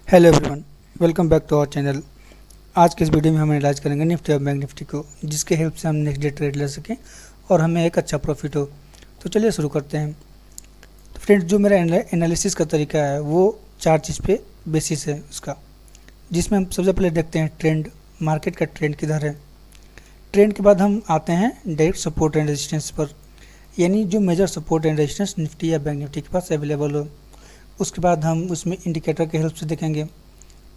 Hello everyone, welcome back to our channel. आज के इस वीडियो में हम एनालाइज करेंगे निफ्टी और बैंक निफ्टी को, जिसके हेल्प से हम नेक्स्ट डे ट्रेड ले सकें और हमें एक अच्छा प्रॉफिट हो। तो चलिए शुरू करते हैं। तो फ्रेंड्स, जो मेरा एनालिसिस का तरीका है वो चार चीज़ पे बेसिस है उसका, जिसमें हम सबसे पहले देखते हैं ट्रेंड, मार्केट का ट्रेंड किधर है। ट्रेंड के बाद हम आते हैं डायरेक्ट सपोर्ट एंड रेजिस्टेंस पर, यानी जो major support and resistance Nifty या बैंक निफ्टी के पास अवेलेबल हो। उसके बाद हम उसमें इंडिकेटर के हेल्प से देखेंगे।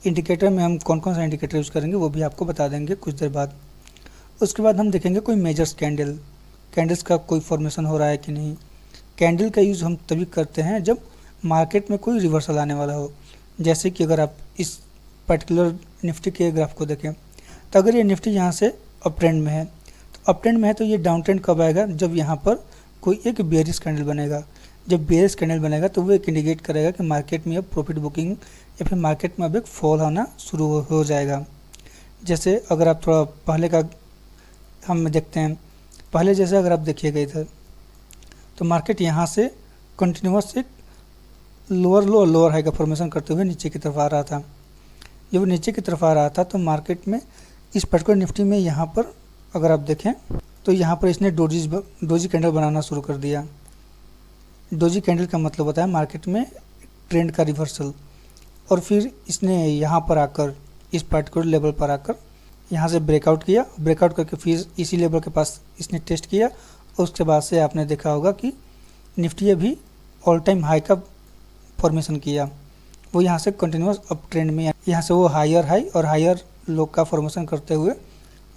इंडिकेटर में हम कौन कौन सा इंडिकेटर यूज़ करेंगे वो भी आपको बता देंगे कुछ देर बाद। उसके बाद हम देखेंगे कोई मेजर्स कैंडल्स का कोई फॉर्मेशन हो रहा है कि नहीं। कैंडल का यूज़ हम तभी करते हैं जब मार्केट में कोई रिवर्सल आने वाला हो। जैसे कि अगर आप इस पर्टिकुलर निफ्टी के ग्राफ को देखें, तो अगर ये निफ्टी यहाँ से अप ट्रेंड में है, तो अप ट्रेंड में है तो ये डाउन ट्रेंड कब आएगा? जब यहाँ पर कोई एक बेयरिश कैंडल बनेगा। जब बेयरिश कैंडल बनेगा तो वो एक इंडिकेट करेगा कि मार्केट में अब प्रॉफिट बुकिंग या फिर मार्केट में अब एक फॉल होना शुरू हो जाएगा। जैसे अगर आप थोड़ा पहले का हम देखते हैं, पहले जैसे अगर आप देखिएगा इधर, तो मार्केट यहाँ से कंटिन्यूस एक लोअर लो और लोअर हाई का फॉर्मेशन करते हुए नीचे की तरफ आ रहा था। जब वो नीचे की तरफ आ रहा था तो मार्केट में इस पर्टिकुलर निफ्टी में यहाँ पर अगर आप देखें तो यहाँ पर इसने डोजी कैंडल बनाना शुरू कर दिया। डोजी कैंडल का मतलब होता है मार्केट में ट्रेंड का रिवर्सल। और फिर इसने यहाँ पर आकर इस पर्टिकुलर लेवल पर आकर यहाँ से ब्रेकआउट किया, ब्रेकआउट करके फिर इसी लेवल के पास इसने टेस्ट किया। और उसके बाद से आपने देखा होगा कि निफ्टी भी ऑल टाइम हाई का फॉर्मेशन किया। वो यहाँ से कंटिन्यूस अप ट्रेंड में, यहाँ से वो हायर हाई और हायर लो का फॉर्मेशन करते हुए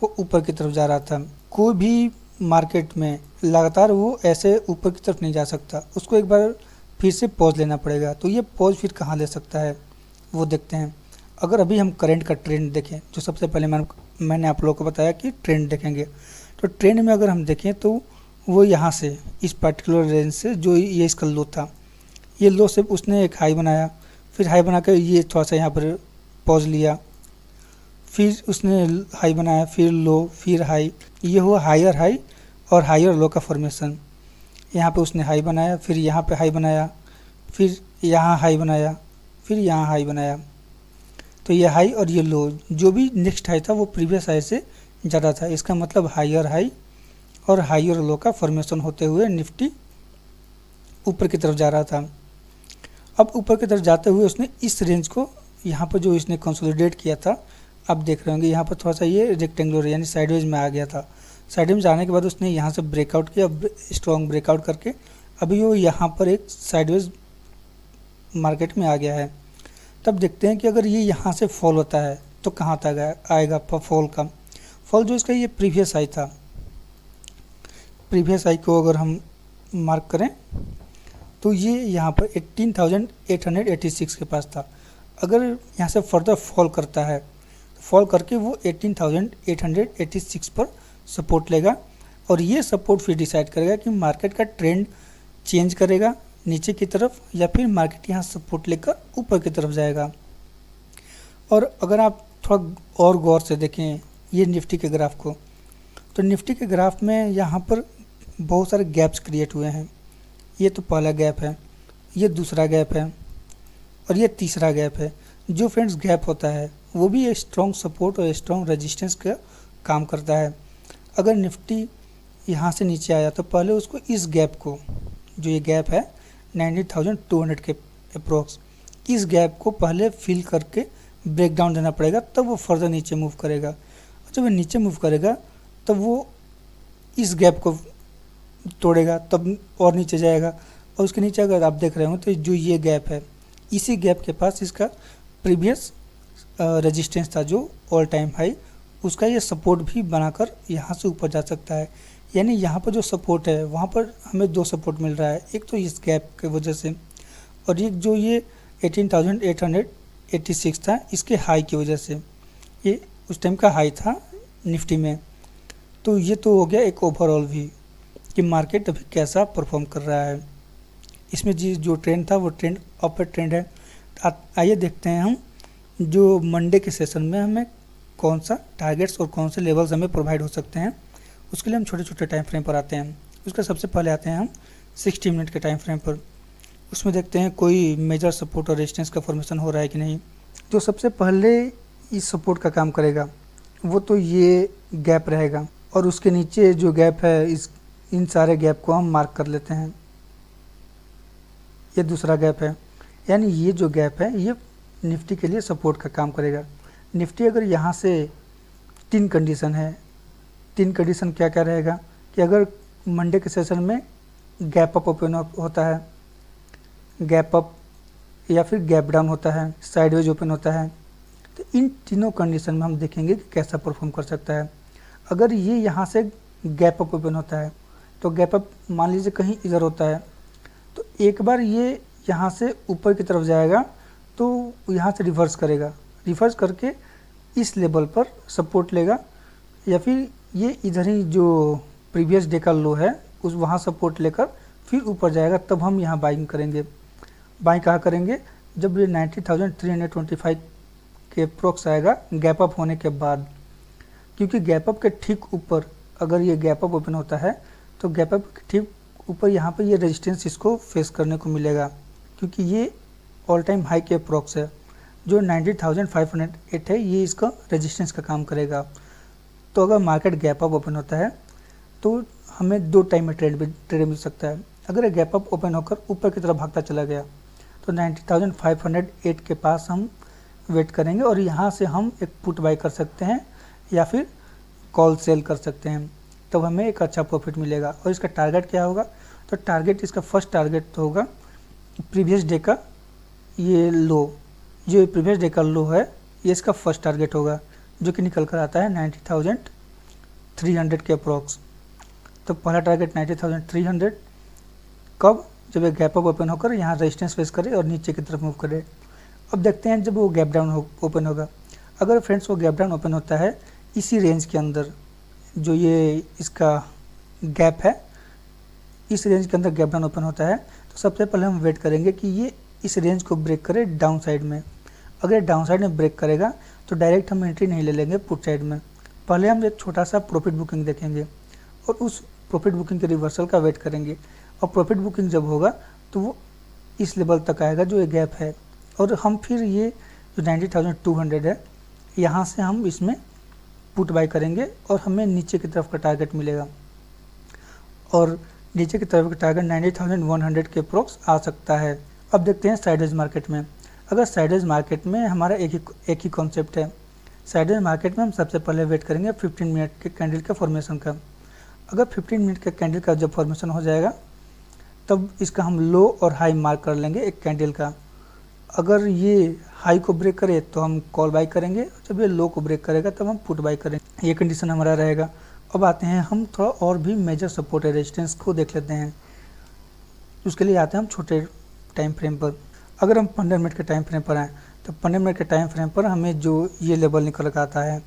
वो ऊपर की तरफ जा रहा था। कोई भी मार्केट में लगातार वो ऐसे ऊपर की तरफ नहीं जा सकता, उसको एक बार फिर से पॉज लेना पड़ेगा। तो ये पॉज फिर कहाँ ले सकता है वो देखते हैं। अगर अभी हम करंट का ट्रेंड देखें, जो सबसे पहले मैंने आप लोगों को बताया कि ट्रेंड देखेंगे, तो ट्रेंड में अगर हम देखें तो वो यहाँ से इस पर्टिकुलर रेंज से जो ये इसका लो था, ये लो से उसने एक हाई बनाया, फिर हाई बना कर ये थोड़ा सा यहाँ पर पॉज लिया, फिर उसने हाई बनाया, फिर लो, फिर हाई। ये हुआ हायर हाई और हायर लो का फॉर्मेशन। यहाँ पे उसने हाई बनाया, फिर यहाँ पे हाई बनाया, फिर यहाँ हाई बनाया, फिर यहाँ हाई बनाया। तो ये हाई और ये लो, जो भी नेक्स्ट हाई था वो प्रीवियस हाई से ज़्यादा था। इसका मतलब हायर हाई और हायर लो का फॉर्मेशन होते हुए निफ्टी ऊपर की तरफ जा रहा था। अब ऊपर की तरफ जाते हुए उसने इस रेंज को यहाँ पर जो इसने कंसोलिडेट किया था, आप देख रहे होंगे यहाँ पर थोड़ा सा ये रेक्टेंगुलर यानी साइडवेज में आ गया था। साइडवेज आने के बाद उसने यहाँ से ब्रेकआउट किया, स्ट्रॉन्ग ब्रेकआउट करके अभी वो यहाँ पर एक साइडवेज मार्केट में आ गया है। तब देखते हैं कि अगर ये यहाँ से फॉल होता है तो कहाँ तक आएगा फॉल का। फॉल जो इसका ये प्रीवियस हाई था, प्रीवियस हाई को अगर हम मार्क करें तो ये यहाँ पर 18,886 के पास था। अगर यहाँ से फर्दर फॉल करता है, फॉल करके वो 18,886 पर सपोर्ट लेगा और ये सपोर्ट फिर डिसाइड करेगा कि मार्केट का ट्रेंड चेंज करेगा नीचे की तरफ या फिर मार्केट यहाँ सपोर्ट लेकर ऊपर की तरफ जाएगा। और अगर आप थोड़ा और गौर से देखें ये निफ्टी के ग्राफ को, तो निफ्टी के ग्राफ में यहाँ पर बहुत सारे गैप्स क्रिएट हुए हैं। ये तो पहला गैप है, ये दूसरा गैप है और ये तीसरा गैप है। जो फ्रेंड्स गैप होता है वो भी एक स्ट्रॉन्ग सपोर्ट और स्ट्रॉन्ग रेजिस्टेंस का काम करता है। अगर निफ्टी यहाँ से नीचे आया तो पहले उसको इस गैप को, जो ये गैप है 90,200 के अप्रोक्स, इस गैप को पहले फिल करके ब्रेक डाउन देना पड़ेगा, तब वो फर्दर नीचे मूव करेगा। जब वो नीचे मूव करेगा तब वो इस गैप को तोड़ेगा, तब और नीचे जाएगा। और उसके नीचे अगर आप देख रहे हो तो जो ये गैप है, इसी गैप के पास इसका प्रीवियस रेजिस्टेंस था जो ऑल टाइम हाई, उसका ये सपोर्ट भी बनाकर यहाँ से ऊपर जा सकता है। यानी यहाँ पर जो सपोर्ट है वहाँ पर हमें दो सपोर्ट मिल रहा है, एक तो इस गैप की वजह से और एक जो ये 18,886 था इसके हाई की वजह से। ये उस टाइम का हाई था निफ्टी में। तो ये तो हो गया एक ओवरऑल भी कि मार्केट अभी कैसा परफॉर्म कर रहा है। इसमें जो ट्रेंड था वो ट्रेंड अपर ट्रेंड है। आइए देखते हैं हम जो मंडे के सेशन में हमें कौन सा टारगेट्स और कौन से लेवल्स हमें प्रोवाइड हो सकते हैं। उसके लिए हम छोटे छोटे टाइम फ्रेम पर आते हैं। उसका सबसे पहले आते हैं हम 60 मिनट के टाइम फ्रेम पर। उसमें देखते हैं कोई मेजर सपोर्ट और रेजिस्टेंस का फॉर्मेशन हो रहा है कि नहीं। जो सबसे पहले इस सपोर्ट का काम करेगा वो तो ये गैप रहेगा, और उसके नीचे जो गैप है इन सारे गैप को हम मार्क कर लेते हैं। ये दूसरा गैप है, यानी ये जो गैप है ये निफ्टी के लिए सपोर्ट का काम करेगा। निफ्टी अगर यहाँ से 3 कंडीशन है, 3 कंडीशन क्या क्या रहेगा कि अगर मंडे के सेशन में गैप अप ओपन होता है, गैप अप या फिर गैप डाउन होता है, साइडवेज ओपन होता है, तो इन तीनों कंडीशन में हम देखेंगे कि कैसा परफॉर्म कर सकता है। अगर ये यहाँ से गैप अप ओपन होता है तो गैप अप मान लीजिए कहीं इधर होता है, तो एक बार ये यहाँ से ऊपर की तरफ जाएगा तो यहाँ से रिवर्स करेगा, रिवर्स करके इस लेवल पर सपोर्ट लेगा, या फिर ये इधर ही जो प्रीवियस डे का लो है उस वहाँ सपोर्ट लेकर फिर ऊपर जाएगा, तब हम यहाँ बाइंग करेंगे। बाइंग कहाँ करेंगे? जब ये 90,325 के अप्रोक्स आएगा गैप अप होने के बाद, क्योंकि गैप अप के ठीक ऊपर अगर ये गैप अप ओपन होता है तो गैप अप के ठीक ऊपर यहाँ पे ये रेजिस्टेंस इसको फेस करने को मिलेगा, क्योंकि ये ऑल टाइम हाई के अप्रोक्स है। जो 90,508 है ये इसका रेजिस्टेंस का काम करेगा। तो अगर मार्केट गैप अप ओपन होता है तो हमें 2 टाइम में ट्रेड मिल सकता है। अगर ये गैप अप ओपन होकर ऊपर की तरफ भागता चला गया तो 90,508 के पास हम वेट करेंगे, और यहाँ से हम एक पुट बाई कर सकते हैं या फिर कॉल सेल कर सकते हैं, तब हमें एक अच्छा प्रॉफिट मिलेगा। और इसका टारगेट क्या होगा? तो टारगेट, इसका फर्स्ट टारगेट तो होगा प्रीवियस डे का ये लो, जो प्रीवियस डे का लो है ये इसका फर्स्ट टारगेट होगा, जो कि निकल कर आता है 90,300 के अप्रोक्स। तो पहला टारगेट 90,300 कब? जब ये गैप अप ओपन होकर यहाँ रेजिस्टेंस फेस करे और नीचे की तरफ मूव करे। अब देखते हैं जब वो गैप डाउन ओपन होगा। अगर फ्रेंड्स वो गैप डाउन ओपन होता है इसी रेंज के अंदर, जो ये इसका गैप है इस रेंज के अंदर गैप डाउन ओपन होता है, तो सबसे पहले हम वेट करेंगे कि ये इस रेंज को ब्रेक करे डाउन साइड में। अगर डाउन साइड में ब्रेक करेगा तो डायरेक्ट हम एंट्री नहीं ले लेंगे पुट साइड में, पहले हम एक छोटा सा प्रॉफिट बुकिंग देखेंगे और उस प्रॉफिट बुकिंग के रिवर्सल का वेट करेंगे। और प्रॉफिट बुकिंग जब होगा तो वो इस लेवल तक आएगा जो ये गैप है, और हम फिर ये जो 90,200 है यहाँ से हम इसमें पुट बाई करेंगे और हमें नीचे की तरफ का टारगेट मिलेगा, और नीचे की तरफ का टारगेट 90,100 के अप्रोक्स आ सकता है। अब देखते हैं साइडवेज मार्केट में। अगर साइडवेज मार्केट में हमारा एक ही कॉन्सेप्ट है। साइडवेज मार्केट में हम सबसे पहले वेट करेंगे 15 मिनट के कैंडल के फॉर्मेशन का। अगर 15 मिनट के कैंडल का जब फॉर्मेशन हो जाएगा तब इसका हम लो और हाई मार्क कर लेंगे एक कैंडल का। अगर ये हाई को ब्रेक करे तो हम कॉल बाई करेंगे, जब ये लो को ब्रेक करेगा तब हम पुट बाई करेंगे। ये कंडीशन हमारा रहेगा। अब आते हैं हम थोड़ा और भी मेजर सपोर्ट है रेजिस्टेंस को देख लेते हैं। उसके लिए आते हैं हम छोटे टाइम फ्रेम पर। अगर हम 15 मिनट के टाइम फ्रेम पर आएँ तो 15 मिनट के टाइम फ्रेम पर हमें जो ये लेवल निकल कर आता है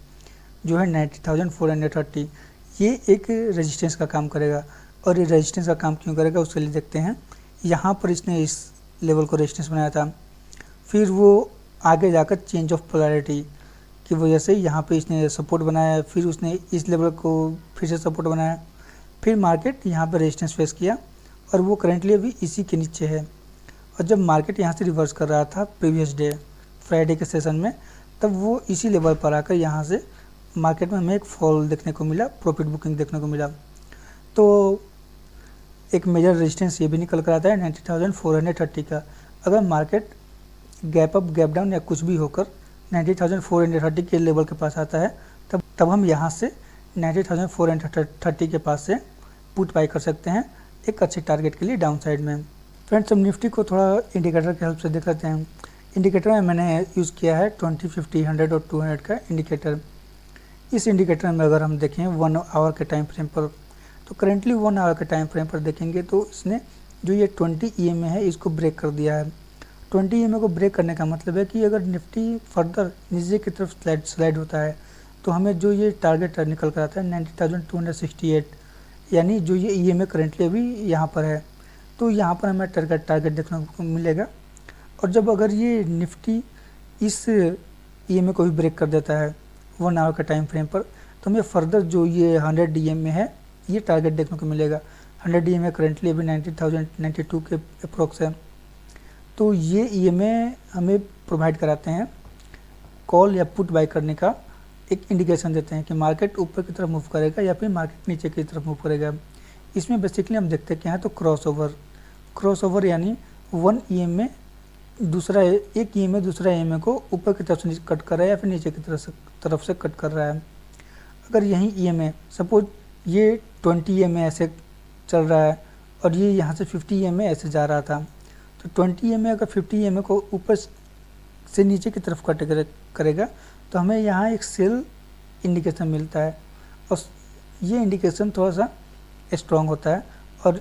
जो है 90,430, ये एक रेजिस्टेंस का काम करेगा। और ये रेजिस्टेंस का काम क्यों करेगा उसके लिए देखते हैं। यहाँ पर इसने इस लेवल को रेजिस्टेंस बनाया था, फिर वो आगे जाकर चेंज ऑफ पोलैरिटी की वजह से यहाँ पे इसने सपोर्ट बनाया, फिर उसने इस लेवल को फिर से सपोर्ट बनाया, फिर मार्केट यहाँ पर रेजिस्टेंस फेस किया और वो करेंटली अभी इसी के नीचे है। और जब मार्केट यहाँ से रिवर्स कर रहा था प्रीवियस डे फ्राइडे के सेशन में, तब वो इसी लेवल पर आकर यहाँ से मार्केट में हमें एक फॉल देखने को मिला, प्रॉफिट बुकिंग देखने को मिला। तो एक मेजर रेजिस्टेंस ये भी निकल कर आता है 90,430 का। अगर market gap up gap down या कुछ भी होकर 90,430 के लेवल के पास आता है तब हम यहाँ से 90,430 के पास से पुट बाई कर सकते हैं एक अच्छे टारगेट के लिए डाउन साइड में। फ्रेंड्स, हम निफ्टी को थोड़ा इंडिकेटर के हेल्प से देख लेते हैं। इंडिकेटर में मैंने यूज़ किया है 20, 50, 100 और 200 का इंडिकेटर। इस इंडिकेटर में अगर हम देखें 1 आवर के टाइम फ्रेम पर, तो करेंटली 1 आवर के टाइम फ्रेम पर देखेंगे तो इसने जो ये 20 EMA है इसको ब्रेक कर दिया है। 20 EMA को ब्रेक करने का मतलब है कि अगर निफ्टी फर्दर नीचे की तरफ स्लाइड होता है तो हमें जो ये टारगेट निकल कर आता है 90,268, यानी जो ये EMA करेंटली अभी यहाँ पर है, तो यहाँ पर हमें टारगेट देखने को मिलेगा। और जब अगर ये निफ्टी इस EMA को भी ब्रेक कर देता है 1 आवर के टाइम फ्रेम पर, तो हमें फर्दर जो ये 100 EMA है ये टारगेट देखने को मिलेगा। 100 EMA करेंटली अभी 90,092 के अप्रोक्स है। तो ये EMA हमें प्रोवाइड कराते हैं कॉल या पुट बाय करने का एक इंडिकेशन देते हैं कि मार्केट ऊपर की तरफ मूव करेगा या फिर मार्केट नीचे की तरफ मूव करेगा। इसमें बेसिकली हम देखते हैं कि यहाँ तो क्रॉसओवर यानी वन ईएम में दूसरा एक ईएम में दूसरा ईएम को ऊपर की तरफ से कट कर रहा है या फिर नीचे की तरफ से कट कर रहा है। अगर यही ईएम है, सपोज ये 20 ईएम में ऐसे चल रहा है और ये यहाँ से 50 ईएम में ऐसे जा रहा था, तो 20 ईएम में अगर 50 ईएम को ऊपर से नीचे की तरफ कट करेगा तो हमें यहाँ एक सेल इंडिकेशन मिलता है और ये इंडिकेशन थोड़ा सा स्ट्रॉन्ग होता है और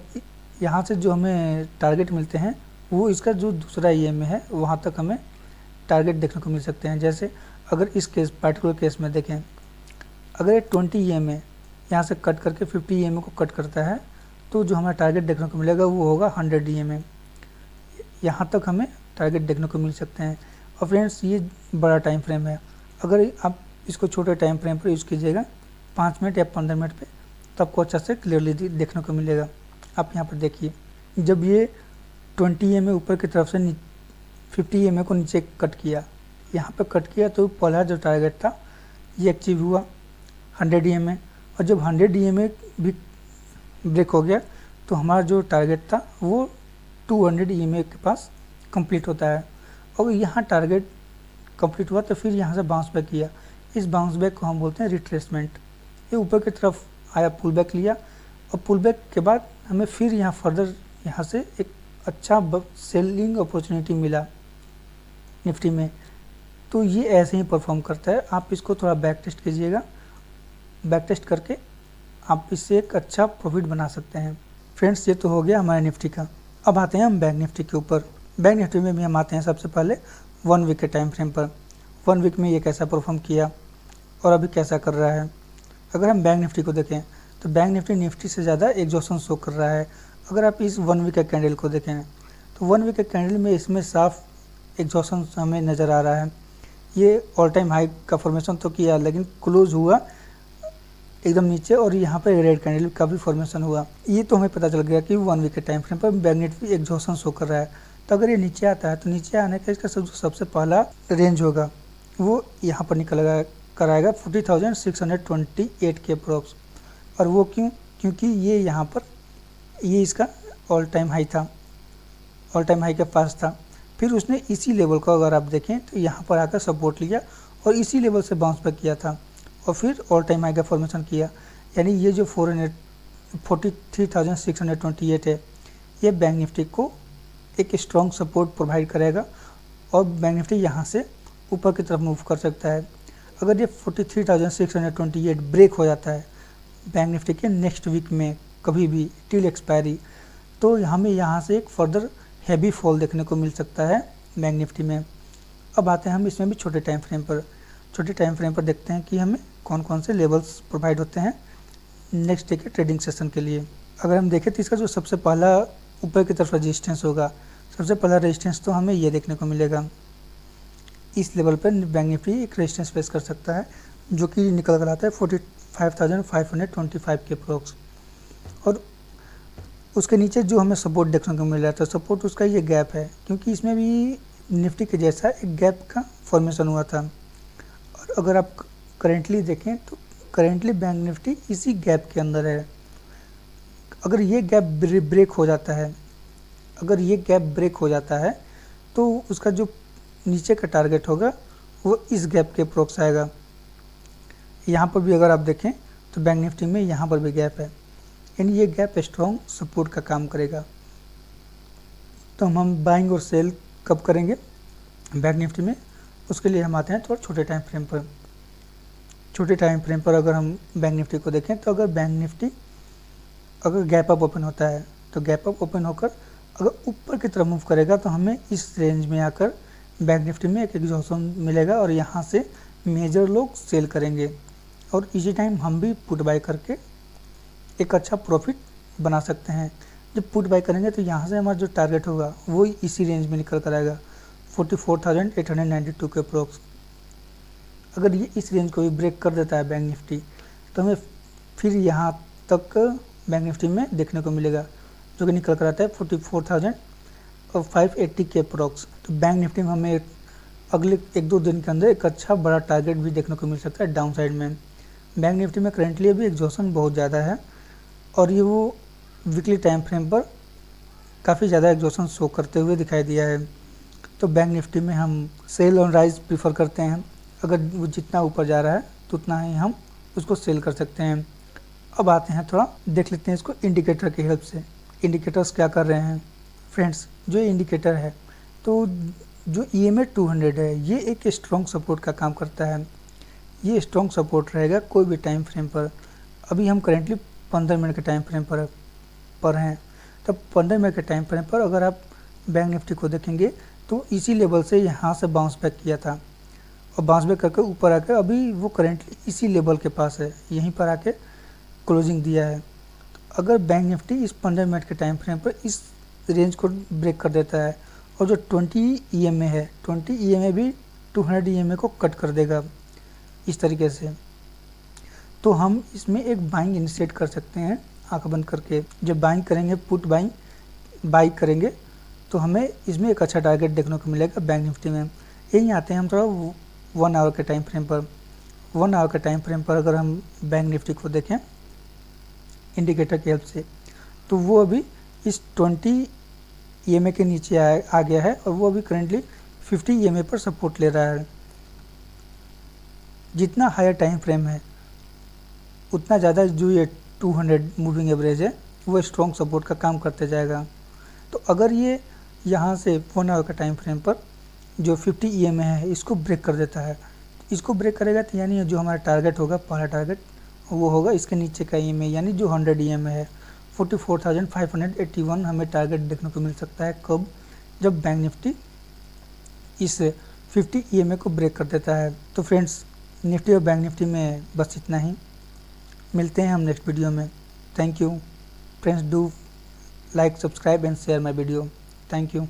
यहाँ से जो हमें टारगेट मिलते हैं वो इसका जो दूसरा ईएम है वहाँ तक हमें टारगेट देखने को मिल सकते हैं। जैसे अगर इस पार्टिकुलर केस में देखें, अगर ये 20 ईएम है यहाँ से कट करके 50 ईएम को कट करता है तो जो हमें टारगेट देखने को मिलेगा वो होगा 100 ईएम। यहाँ तक हमें टारगेट देखने को मिल सकते हैं। और फ्रेंड्स ये बड़ा टाइम फ्रेम है, अगर आप इसको छोटे टाइम फ्रेम पर यूज़ कीजिएगा 5 मिनट या 15 मिनट पे, तो आपको अच्छा से क्लियरली देखने को मिलेगा। आप यहाँ पर देखिए, जब ये 20 ईएम ऊपर की तरफ से 50 ईएम को नीचे कट किया, यहाँ पे कट किया तो पहला जो टारगेट था ये अचीव हुआ 100 ईएम में, और जब 100 ईएम भी ब्रेक हो गया तो हमारा जो टारगेट था वो 200 ईएम के पास कंप्लीट होता है। और यहाँ टारगेट कंप्लीट हुआ तो फिर यहाँ से बाउंस बैक किया, इस बाउंस बैक को हम बोलते हैं रिट्रेसमेंट। ये ऊपर की तरफ आया, पुल बैक लिया और पुल बैक के बाद हमें फिर यहाँ फर्दर यहाँ से एक अच्छा सेलिंग अपॉर्चुनिटी मिला निफ्टी में, तो ये ऐसे ही परफॉर्म करता है। आप इसको थोड़ा बैक टेस्ट कीजिएगा, बैक टेस्ट करके आप इससे एक अच्छा प्रॉफिट बना सकते हैं। फ्रेंड्स ये तो हो गया हमारे निफ्टी का। अब आते हैं हम बैंक निफ्टी के ऊपर। बैंक निफ्टी में भी हम आते हैं सबसे पहले 1 वीक के टाइम फ्रेम पर। 1 वीक में ये कैसा परफॉर्म किया और अभी कैसा कर रहा है। अगर हम बैंक निफ्टी को देखें तो बैंक निफ्टी से ज़्यादा एग्जॉशन शो कर रहा है। अगर आप इस 1 वीक के कैंडल को देखें तो 1 वीक के कैंडल में इसमें साफ एग्जॉशन हमें नज़र आ रहा है। ये ऑल टाइम हाई का फॉर्मेशन तो किया लेकिन क्लोज हुआ एकदम नीचे, और यहाँ पे रेड कैंडल का भी फॉर्मेशन हुआ। ये तो हमें पता चल गया कि 1 वीक के टाइम फ्रेम पर बैंक निफ्टी एग्जॉशन शो कर रहा है। तो अगर ये नीचे आता है तो नीचे आने का इसका सबसे पहला रेंज होगा वो यहाँ पर निकल कराएगा 40,628 के अप्रोक्स। और वो क्योंकि ये यहाँ पर ये इसका ऑल टाइम हाई था, ऑल टाइम हाई के पास था। फिर उसने इसी लेवल को अगर आप देखें तो यहाँ पर आकर सपोर्ट लिया और इसी लेवल से बाउंस बैक किया था और फिर ऑल टाइम हाई का फॉर्मेशन किया। यानी ये जो 43,628 है ये बैंक निफ्टी को एक स्ट्रॉन्ग सपोर्ट प्रोवाइड करेगा और बैंक निफ्टी यहाँ से ऊपर की तरफ मूव कर सकता है। अगर ये 43,628 ब्रेक हो जाता है बैंक निफ्टी के नेक्स्ट वीक में कभी भी टिल एक्सपायरी, तो हमें यहाँ से एक फर्दर हैवी फॉल देखने को मिल सकता है बैंक निफ्टी में। अब आते हैं हम इसमें भी छोटे टाइम फ्रेम पर। छोटे टाइम फ्रेम पर देखते हैं कि हमें कौन कौन से लेवल्स प्रोवाइड होते हैं नेक्स्ट डे के ट्रेडिंग सेशन के लिए। अगर हम देखें तो इसका जो सबसे पहला ऊपर की तरफ रेजिस्टेंस होगा, सबसे पहला रेजिस्टेंस तो हमें ये देखने को मिलेगा। इस लेवल पर बैंक निफ्टी एक रेजिस्टेंस फेस कर सकता है जो कि निकल कर आता है 45,525 के अप्रोक्स। और उसके नीचे जो हमें सपोर्ट देखने को मिल रहा था, सपोर्ट उसका ये गैप है, क्योंकि इसमें भी निफ्टी के जैसा एक गैप का फॉर्मेशन हुआ था। और अगर आप करेंटली देखें तो करेंटली बैंक निफ्टी इसी गैप के अंदर है। अगर ये गैप ब्रेक हो जाता है, अगर ये गैप ब्रेक हो जाता है तो उसका जो नीचे का टारगेट होगा वो इस गैप के अप्रोक्स आएगा। यहाँ पर भी अगर आप देखें तो बैंक निफ्टी में यहाँ पर भी गैप है, यानी ये गैप स्ट्रॉन्ग सपोर्ट का काम करेगा। तो हम बाइंग और सेल कब करेंगे बैंक निफ्टी में, उसके लिए हम आते हैं थोड़ा छोटे टाइम फ्रेम पर। छोटे टाइम फ्रेम पर अगर हम बैंक निफ्टी को देखें तो अगर बैंक निफ्टी अगर गैप अप ओपन होता है तो गैप अप ओपन होकर अगर ऊपर की तरफ मूव करेगा तो हमें इस रेंज में आकर बैंक निफ्टी में एक एग्जॉशन मिलेगा और यहाँ से मेजर लोग सेल करेंगे और इसी टाइम हम भी पुट बाय करके एक अच्छा प्रॉफिट बना सकते हैं। जब पुट बाय करेंगे तो यहाँ से हमारा जो टारगेट होगा वो इसी रेंज में निकल कर आएगा 44,892 के अप्रोक्स। अगर ये इस रेंज को भी ब्रेक कर देता है बैंक निफ्टी तो हमें फिर यहाँ तक बैंक निफ्टी में देखने को मिलेगा जो कि निकल कर आता है 44,580 के अप्रोक्स। तो बैंक निफ्टी में हमें अगले 1-2 दिन के अंदर एक अच्छा बड़ा टारगेट भी देखने को मिल सकता है डाउन साइड में। बैंक निफ्टी में करेंटली अभी एग्जॉशन बहुत ज़्यादा है और ये वो वीकली टाइम फ्रेम पर काफ़ी ज़्यादा एग्जॉशन शो करते हुए दिखाई दिया है। तो बैंक निफ्टी में हम सेल ऑन राइज प्रीफर करते हैं। अगर वो जितना ऊपर जा रहा है तो उतना ही हम उसको सेल कर सकते हैं। अब आते हैं थोड़ा देख लेते हैं इसको इंडिकेटर की हेल्प से। इंडिकेटर्स क्या कर रहे हैं फ्रेंड्स। जो इंडिकेटर है तो जो EMA 200 है ये एक स्ट्रॉन्ग सपोर्ट का काम करता है। ये स्ट्रॉन्ग सपोर्ट रहेगा कोई भी टाइम फ्रेम पर। अभी हम करेंटली 15 मिनट के टाइम फ्रेम पर हैं। तब 15 मिनट के टाइम फ्रेम पर अगर आप बैंक निफ्टी को देखेंगे तो इसी लेवल से यहाँ से बाउंस बैक किया था और बाउंस बैक करके ऊपर आकर अभी वो करेंटली इसी लेवल के पास है, यहीं पर आके क्लोजिंग दिया है। तो अगर बैंक निफ्टी इस 15 मिनट के टाइम फ्रेम पर इस रेंज को ब्रेक कर देता है और जो 20 EMA है 20 EMA भी 200 EMA को कट कर देगा इस तरीके से, तो हम इसमें एक बाइंग इनिशिएट कर सकते हैं आंख बंद करके। जब बाइंग करेंगे पुट बाई करेंगे तो हमें इसमें एक अच्छा टारगेट देखने को मिलेगा बैंक निफ्टी में। यहीं आते हैं हम थोड़ा 1 आवर के टाइम फ्रेम पर। 1 आवर के टाइम फ्रेम पर अगर हम बैंक निफ्टी को देखें इंडिकेटर की हेल्प से तो वो अभी इस 20 EMA के नीचे आ गया है और वो अभी करेंटली 50 EMA पर सपोर्ट ले रहा है। जितना हायर टाइम फ्रेम है उतना ज़्यादा जो ये 200 मूविंग एवरेज है वो स्ट्रॉन्ग सपोर्ट का काम करते जाएगा। तो अगर ये यहाँ से 1 आवर का टाइम फ्रेम पर जो 50 EMA है इसको ब्रेक कर देता है, इसको ब्रेक करेगा तो यानी जो हमारा टारगेट होगा पहला टारगेट वो होगा इसके नीचे का EMA यानी जो 100 EMA है 44,581 हमें टारगेट देखने को मिल सकता है। कब? जब बैंक निफ्टी इस 50 EMA को ब्रेक कर देता है। तो फ्रेंड्स निफ्टी और बैंक निफ्टी में बस इतना ही। मिलते हैं हम नेक्स्ट वीडियो में। Thank you friends, do like, subscribe and share my video. Thank you.